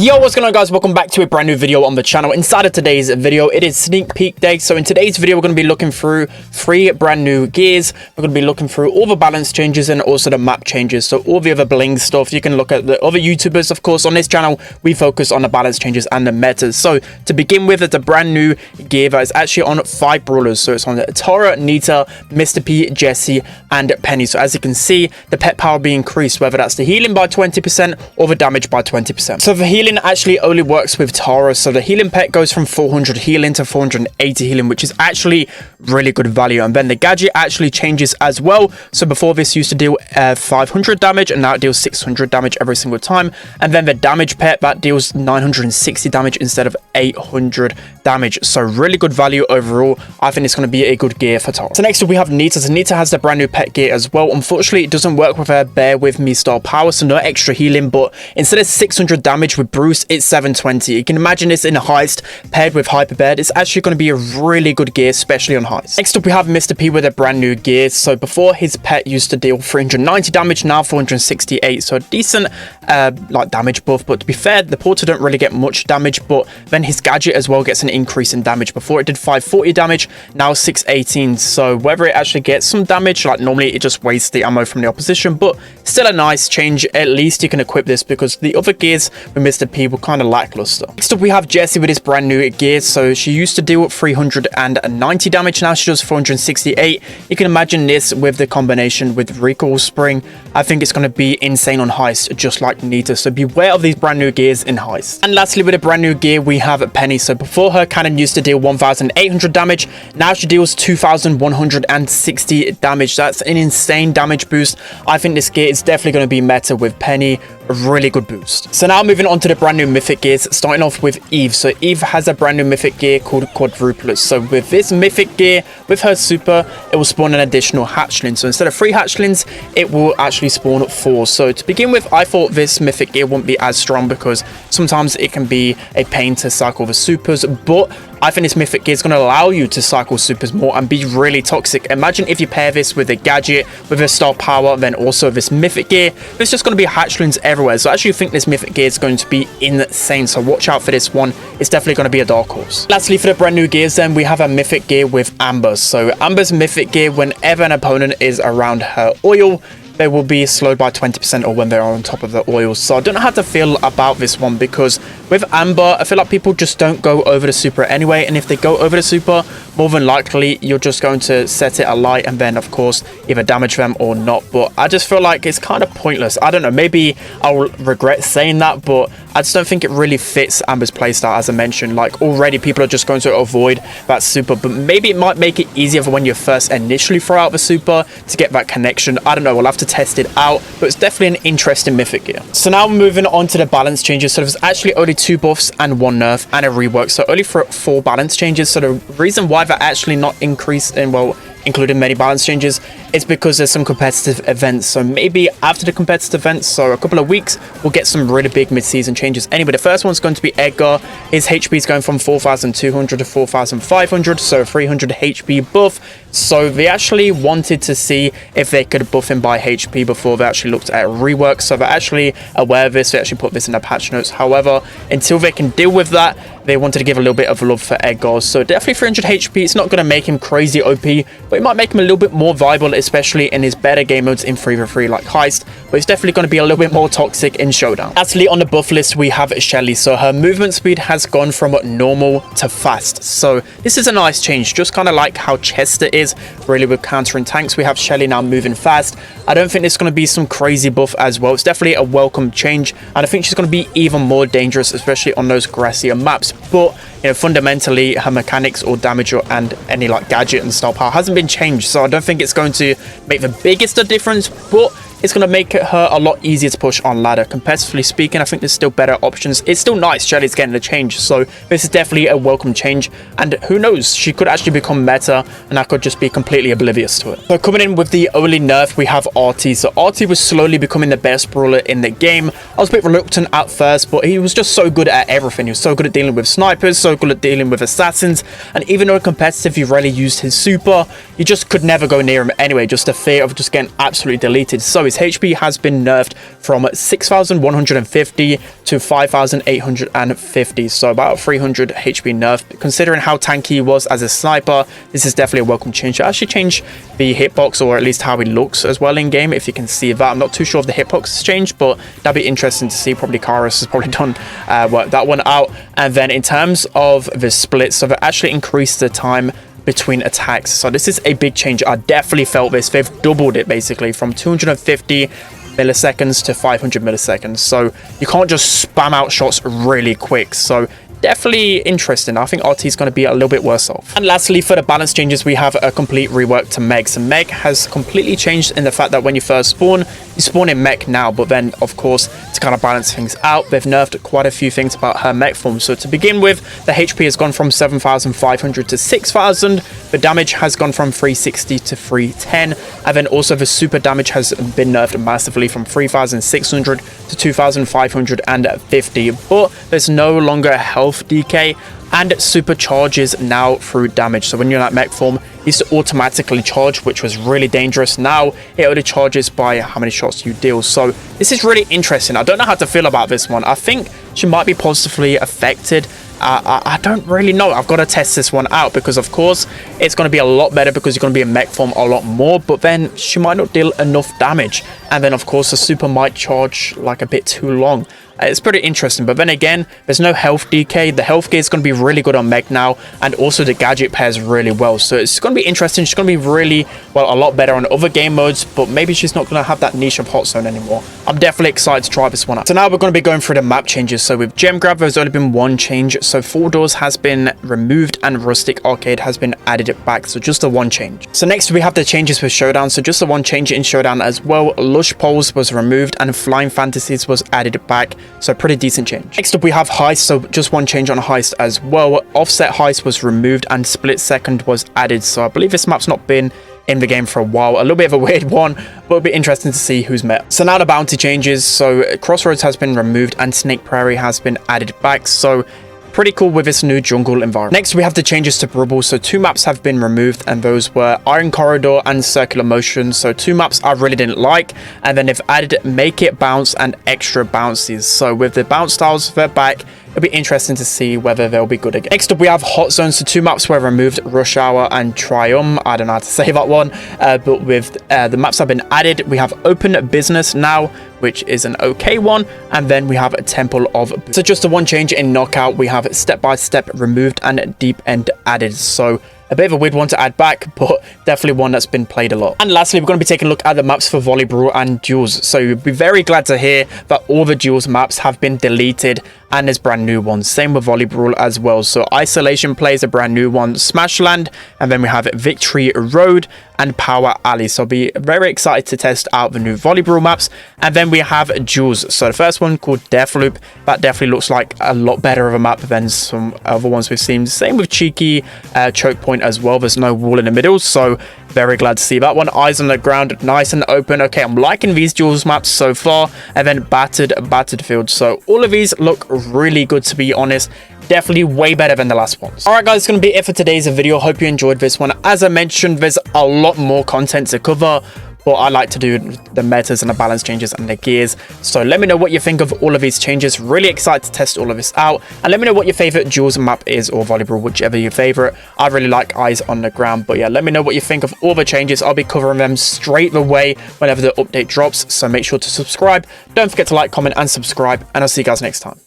Yo, what's going on, guys? Welcome back to a brand new video on the channel. Inside of today's video, it is sneak peek day. So in today's video, we're going to be looking through 3 brand new gears. We're going to be looking through all the balance changes and also the map changes. So all the other bling stuff. You can look at the other YouTubers, of course. On this channel, we focus on the balance changes and the metas. So to begin with, it's a brand new gear that is actually on 5 brawlers. So it's on Tara, Nita, Mr. P, Jessie, and Penny. So as you can see, the pet power being increased, whether that's the healing by 20% or the damage by 20%. So the healing actually only works with Tara, so the healing pet goes from 400 healing to 480 healing, which is actually really good value. And then the gadget actually changes as well. So before, this used to deal 500 damage, and now it deals 600 damage every single time. And then the damage pet, that deals 960 damage instead of 800 damage. So really good value overall. I think it's going to be a good gear for Tara. So next up we have Nita. So Nita has the brand new pet gear as well. Unfortunately, it doesn't work with her bear with me style power, so no extra healing, but instead of 600 damage with Bruce, it's 720. You can imagine this in a heist paired with hyper bear. It's actually going to be a really good gear, especially on heist. Next up we have Mr. P with a brand new gear. So before, his pet used to deal 390 damage, now 468, so a decent like damage buff. But to be fair, the porter don't really get much damage, but then his gadget as well gets an increase in damage. Before it did 540 damage, now 618. So whether it actually gets some damage, like normally it just wastes the ammo from the opposition, but still a nice change. At least you can equip this, because the other gears with Mr. P were kind of lackluster. Next up we have Jessie with this brand new gear. So she used to deal 390 damage, now she does 468. You can imagine this with the combination with recoil spring. I think it's going to be insane on heist, just like Nita. So beware of these brand new gears in heist. And lastly, with a brand new gear, we have Penny. So before, her cannon used to deal 1800 damage, now she deals 2160 damage. That's an insane damage boost. I think this gear is definitely going to be meta with Penny. A really good boost. So now moving on to the brand new mythic gears, starting off with Eve. So Eve has a brand new mythic gear called Quadruplets. So with this mythic gear, with her super, it will spawn an additional hatchling. So instead of 3 hatchlings, it will actually spawn 4. So to begin with, I thought this mythic gear wouldn't be as strong, because sometimes it can be a pain to cycle the supers, but I think this mythic gear is going to allow you to cycle supers more and be really toxic. Imagine if you pair this with a gadget, with a star power, then also this mythic gear. There's just going to be hatchlings everywhere. So I actually think this mythic gear is going to be insane. So watch out for this one. It's definitely going to be a dark horse. Lastly, for the brand new gears, then we have a mythic gear with Amber. So Amber's mythic gear, whenever an opponent is around her oil, they will be slowed by 20%, or when they're on top of the oil. So I don't know how to feel about this one, because with Amber, I feel like people just don't go over the super anyway, and if they go over the super, more than likely you're just going to set it alight and then of course either damage them or not. But I just feel like it's kind of pointless. I don't know, maybe I'll regret saying that, but I just don't think it really fits Amber's playstyle. As I mentioned, like already people are just going to avoid that super, but maybe it might make it easier for when you first initially throw out the super to get that connection. I don't know, we'll have to test it out, but it's definitely an interesting mythic gear. So now moving on to the balance changes. So there's actually only 2 buffs and 1 nerf and a rework, so only for 4 balance changes. So the reason why they're actually not increased in, well, including many balance changes, is because there's some competitive events. So maybe after the competitive events, so a couple of weeks, we'll get some really big mid-season changes. Anyway, the first one's going to be Edgar. His HP is going from 4200 to 4500, so 300 HP buff. So they actually wanted to see if they could buff him by HP before they actually looked at rework. So they're actually aware of this. They actually put this in their patch notes. However, until they can deal with that, they wanted to give a little bit of love for Edgar. So definitely 300 HP. It's not going to make him crazy OP, but it might make him a little bit more viable, especially in his better game modes in 3v3 like heist. But it's definitely going to be a little bit more toxic in showdown. Lastly, on the buff list, we have Shelly. So her movement speed has gone from normal to fast. So this is a nice change, just kind of like how Chester is really with countering tanks. We have Shelly now moving fast. I don't think it's going to be some crazy buff as well. It's definitely a welcome change, and I think she's going to be even more dangerous, especially on those grassier maps. But you know, fundamentally her mechanics or damage and any like gadget and star power hasn't been changed, so I don't think it's going to make the biggest of difference, but it's going to make her a lot easier to push on ladder. Competitively speaking, I think there's still better options. It's still nice Shelly's getting a change, so this is definitely a welcome change, and who knows, she could actually become meta and I could just be completely oblivious to it. So coming in with the only nerf, we have RT. So RT was slowly becoming the best brawler in the game. I was a bit reluctant at first, but he was just so good at everything. He was so good at dealing with snipers, so good at dealing with assassins, and even though competitive he rarely used his super, you just could never go near him anyway, just the fear of just getting absolutely deleted. So his HP has been nerfed from 6,150 to 5,850, so about 300 HP nerf. Considering how tanky he was as a sniper, this is definitely a welcome change. I actually change the hitbox, or at least how he looks as well in game, if you can see that. I'm not too sure if the hitbox has changed, but that'd be interesting to see. Probably Kairos has probably done work that one out. And then in terms of the split, so they actually increased the time between attacks, so this is a big change. I definitely felt this. They've doubled it basically from 250 milliseconds to 500 milliseconds, so you can't just spam out shots really quick. So definitely interesting. I think RT is going to be a little bit worse off. And lastly, for the balance changes, we have a complete rework to Meg. So Meg has completely changed in the fact that when you first spawn, you spawn in mech now, but then of course to kind of balance things out, they've nerfed quite a few things about her mech form. So to begin with, the HP has gone from 7,500 to 6,000, the damage has gone from 360 to 310, and then also the super damage has been nerfed massively from 3,600 to 2,550, but there's no longer health decay, and supercharges now through damage. So when you're in that mech form, it used to automatically charge, which was really dangerous. Now it only charges by how many shots you deal. So this is really interesting. I don't know how to feel about this one. I think she might be positively affected. I don't really know. I've got to test this one out, because of course it's going to be a lot better because you're going to be in mech form a lot more, but then she might not deal enough damage, and then of course the super might charge like a bit too long. It's pretty interesting, but then again, there's no health decay. The health gear is going to be really good on Meg now, and also the gadget pairs really well. So it's going to be interesting. She's going to be really, well, a lot better on other game modes, but maybe she's not going to have that niche of hot zone anymore. I'm definitely excited to try this one out. So now we're going to be going through the map changes. So with Gem Grab, there's only been one change. So Four Doors has been removed and Rustic Arcade has been added back. So just the one change. So next we have the changes with Showdown. So just the one change in Showdown as well. Lush Poles was removed and Flying Fantasies was added back. So pretty decent change. Next up we have Heist, so just one change on Heist as well. Offset Heist was removed and Split Second was added. So I believe this map's not been in the game for a while. A little bit of a weird one, but it'll be interesting to see who's met. So now the bounty changes. So Crossroads has been removed and Snake Prairie has been added back. So pretty cool with this new jungle environment. Next, we have the changes to Brawl. So two maps have been removed, and those were Iron Corridor and Circular Motion. So two maps I really didn't like, and then they've added Make It Bounce and Extra Bounces. So with the bounce styles, they're back. It'll be interesting to see whether they'll be good again. Next up, we have Hot Zones. So two maps were removed, Rush Hour and Triumph. I don't know how to say that one, but with the maps have been added, we have Open Business now, which is an okay one, and then we have a Temple of. So just the one change in Knockout, we have Step by Step removed and Deep End added. So a bit of a weird one to add back, but definitely one that's been played a lot. And lastly, we're going to be taking a look at the maps for Volley Brawl and Duels. So you'll be very glad to hear that all the Duels maps have been deleted and there's brand new ones. Same with Volley Brawl as well. So Isolation plays a brand new one, Smashland, and then we have Victory Road and Power Alley. So I'll be very excited to test out the new Volley Brawl maps. And then we have Duels. So the first one called Deathloop, that definitely looks like a lot better of a map than some other ones we've seen. Same with Cheeky Choke Point as well. There's no wall in the middle, so very glad to see that one. Eyes on the ground, nice and open. Okay, I'm liking these Duels maps so far. And then Battered Field. So all of these look really good, to be honest. Definitely way better than the last ones. All right, guys, it's going to be it for today's video. Hope you enjoyed this one. As I mentioned, there's a lot more content to cover, but I like to do the metas and the balance changes and the gears. So let me know what you think of all of these changes. Really excited to test all of this out. And let me know what your favorite Duels map is, or Volley Brawl, whichever your favorite. I really like Eyes on the Ground. But yeah, let me know what you think of all the changes. I'll be covering them straight away whenever the update drops. So make sure to subscribe. Don't forget to like, comment, and subscribe. And I'll see you guys next time.